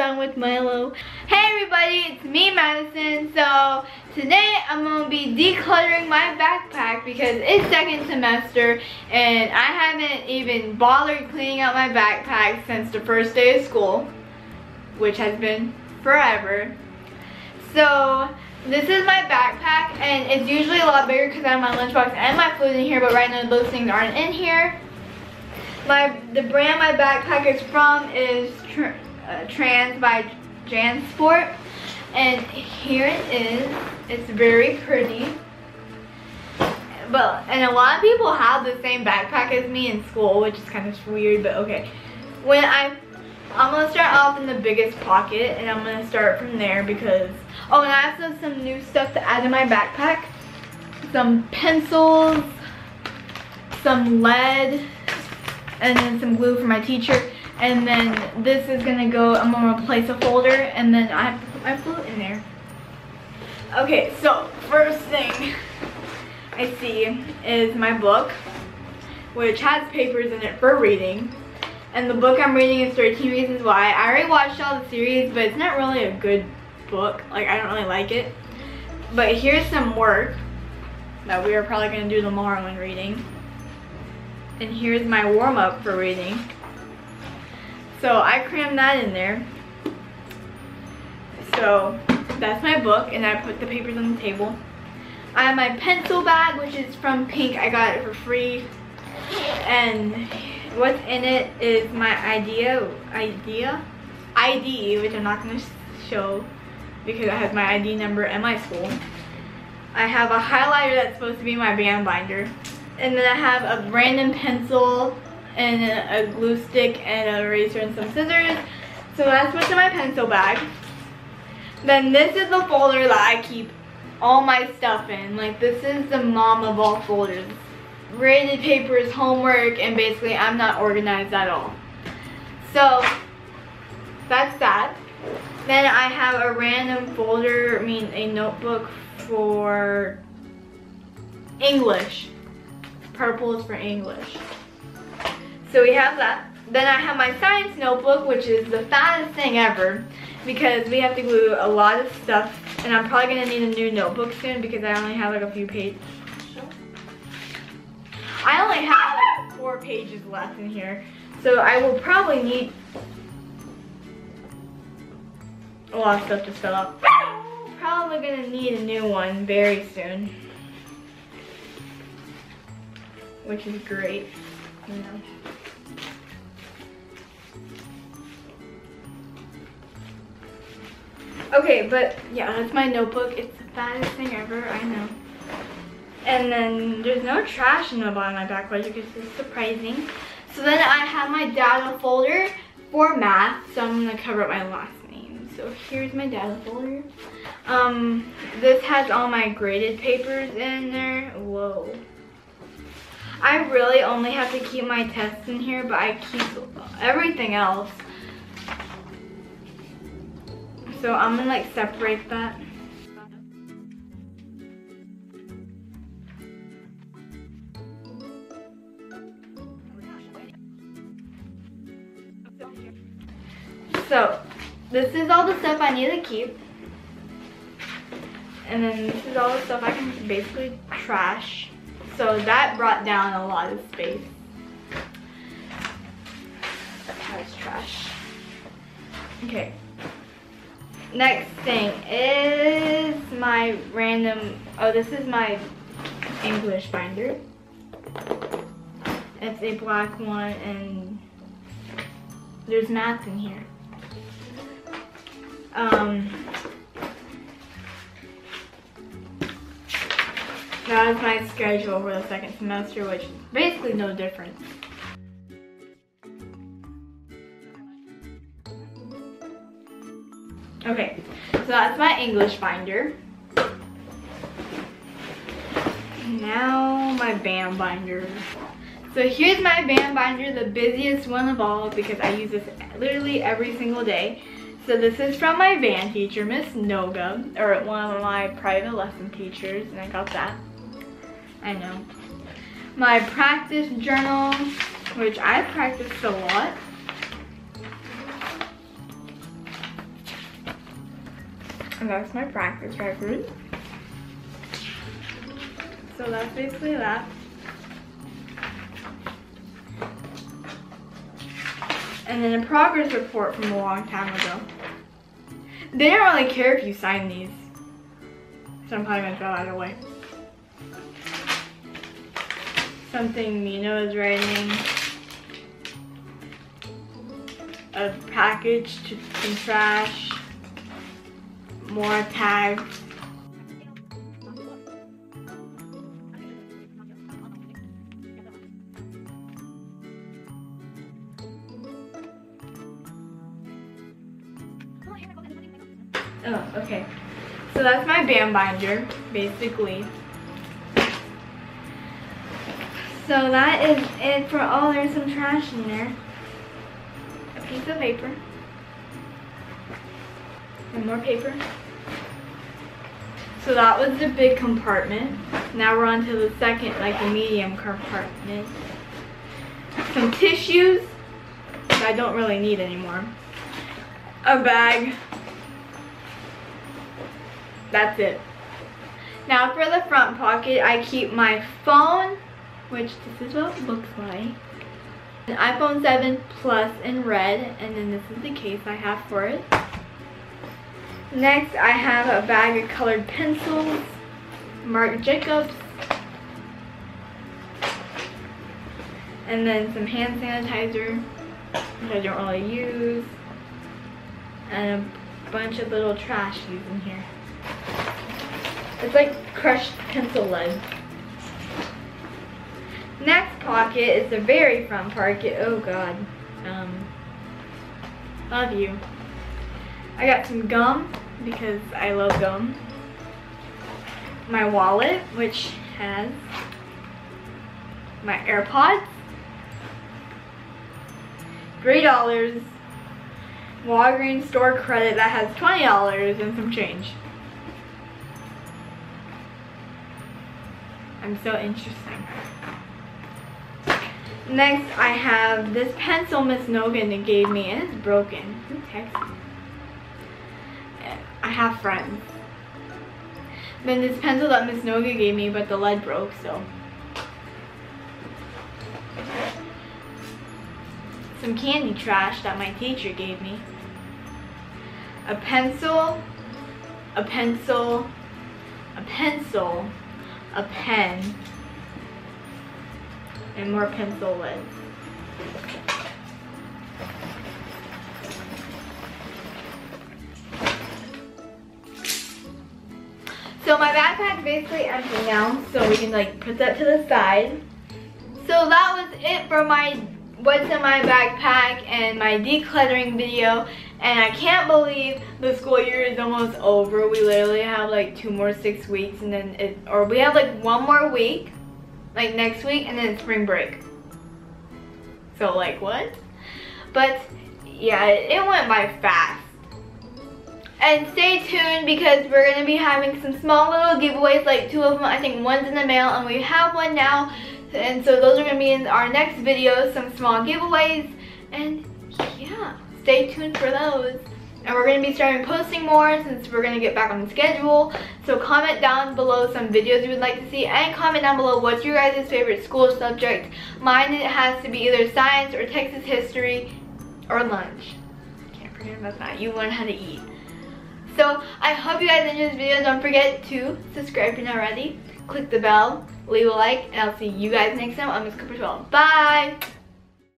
done with Milo. Hey everybody, it's me Madison. So today I'm going to be decluttering my backpack because it's second semester and I haven't even bothered cleaning out my backpack since the first day of school, which has been forever. So this is my backpack and it's usually a lot bigger because I have my lunchbox and my food in here, but right now those things aren't in here. The brand my backpack is from is Trans by JanSport, and here it is. It's very pretty. And a lot of people have the same backpack as me in school, which is kind of weird, but okay. I'm gonna start off in the biggest pocket, and I'm gonna start from there because and I also have some new stuff to add to my backpack. Some pencils, some lead, and then some glue for my teacher. And then this is gonna go, I'm gonna replace a folder, and then I have to put my flute in there. Okay, so first thing I see is my book, which has papers in it for reading. And the book I'm reading is 13 Reasons Why. I already watched all the series, but it's not really a good book. Like, I don't really like it. But here's some work that we are probably gonna do tomorrow in reading. And here's my warm-up for reading. So I crammed that in there. So that's my book, and I put the papers on the table. I have my pencil bag, which is from Pink. I got it for free. And what's in it is my ID, which I'm not going to show because I have my ID number and my school. I have a highlighter that's supposed to be my band binder. And then I have a random pencil and a glue stick and an eraser and some scissors. So that's what's in my pencil bag. Then this is the folder that I keep all my stuff in. Like, this is the mom of all folders. Graded papers, homework, and basically I'm not organized at all. So that's that. Then I have a random folder, a notebook for English. Purple is for English. So we have that. Then I have my science notebook, which is the fattest thing ever because we have to glue a lot of stuff, and I'm probably gonna need a new notebook soon because I only have like a few pages. I only have like 4 pages left in here, so I will probably need a lot of stuff to fill up. Probably gonna need a new one very soon, which is great, you know. Okay, but yeah, that's my notebook. It's the fattest thing ever, I know. And then there's no trash in the bottom of my backpack, which is surprising. So then I have my data folder for math, so I'm gonna cover up my last name. So here's my data folder. This has all my graded papers in there. Whoa. I really only have to keep my tests in here, but I keep everything else. So I'm gonna like separate that. So this is all the stuff I need to keep. And then this is all the stuff I can basically trash. So that brought down a lot of space. That's trash. Okay. Next thing is my random, this is my English binder. It's a black one and there's math in here. That is my schedule for the second semester, which is basically no different. Okay, so that's my English binder. Now my band binder. So here's my band binder, the busiest one of all because I use this literally every single day. So this is from my band teacher, Miss Noga, or one of my private lesson teachers, and I got that. I know. My practice journal, which I practiced a lot. And that's my practice record. So that's basically that. And then a progress report from a long time ago. They don't really care if you sign these. So I'm probably gonna throw that away. Something Mina is writing. A package to some trash. More tags. Oh, okay. So that's my band binder, basically. So that is it for, oh, there's some trash in there. A piece of paper. And more paper. So that was the big compartment. Now we're on to the second, like the medium compartment. Some tissues that I don't really need anymore. A bag. That's it. Now for the front pocket, I keep my phone, which this is what it looks like. An iPhone 7 Plus in red, and then this is the case I have for it. Next, I have a bag of colored pencils, Marc Jacobs, and then some hand sanitizer, which I don't really use, and a bunch of little trashies in here. It's like crushed pencil lead. Next pocket is the very front pocket. Oh God. Love you. I got some gum because I love gum. My wallet, which has my AirPods, $3, Walgreens store credit that has $20 and some change. I'm so interesting. Next, I have this pencil Miss Nogan gave me, and it's broken. Who texted me? I have friends. Then this pencil that Miss Nogan gave me, but the lead broke, so. Some candy trash that my teacher gave me. A pencil, a pencil, a pencil, a pen, and more pencil lids. So my backpack's basically empty now, so we can like put that to the side. So that was it for my what's in my backpack and my decluttering video. And I can't believe the school year is almost over. We literally have like 2 more 6 weeks, and then or we have like 1 more week, like next week, and then it's spring break. So like what? But yeah, it went by fast. And stay tuned because we're gonna be having some small little giveaways, like 2 of them. I think one's in the mail, and we have one now. And so those are gonna be in our next video, some small giveaways. And yeah, stay tuned for those. And we're going to be starting posting more since we're going to get back on the schedule. So comment down below some videos you would like to see, and comment down below what's your guys' favorite school subject. Mine, it has to be either science or Texas history or lunch. Can't forget about that. You learn how to eat. So I hope you guys enjoyed this video. Don't forget to subscribe if you're not already. Click the bell, leave a like, and I'll see you guys next time on Miss Cooper 12. Bye!